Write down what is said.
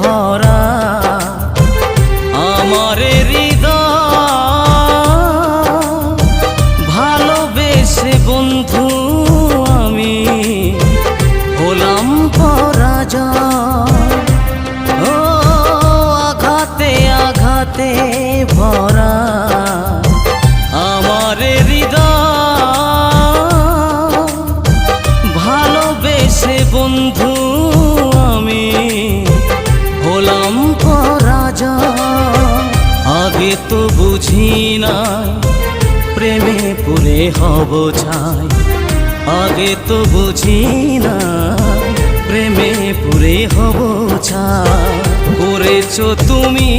ভরা আমার হৃদয় ভালোবেসে বন্ধু আমি হলাম পরাজয়। ও আঘাতে আঘাতে ভরা আমার হৃদয় ভালোবেসে বন্ধু আমি হলাম পরাজয়। আগে তো বুঝি নাই প্রেমে পড়ে হব ছাই, আগে তো বুঝি না প্রেমে পড়ে হব ছাই। করেছো তুমি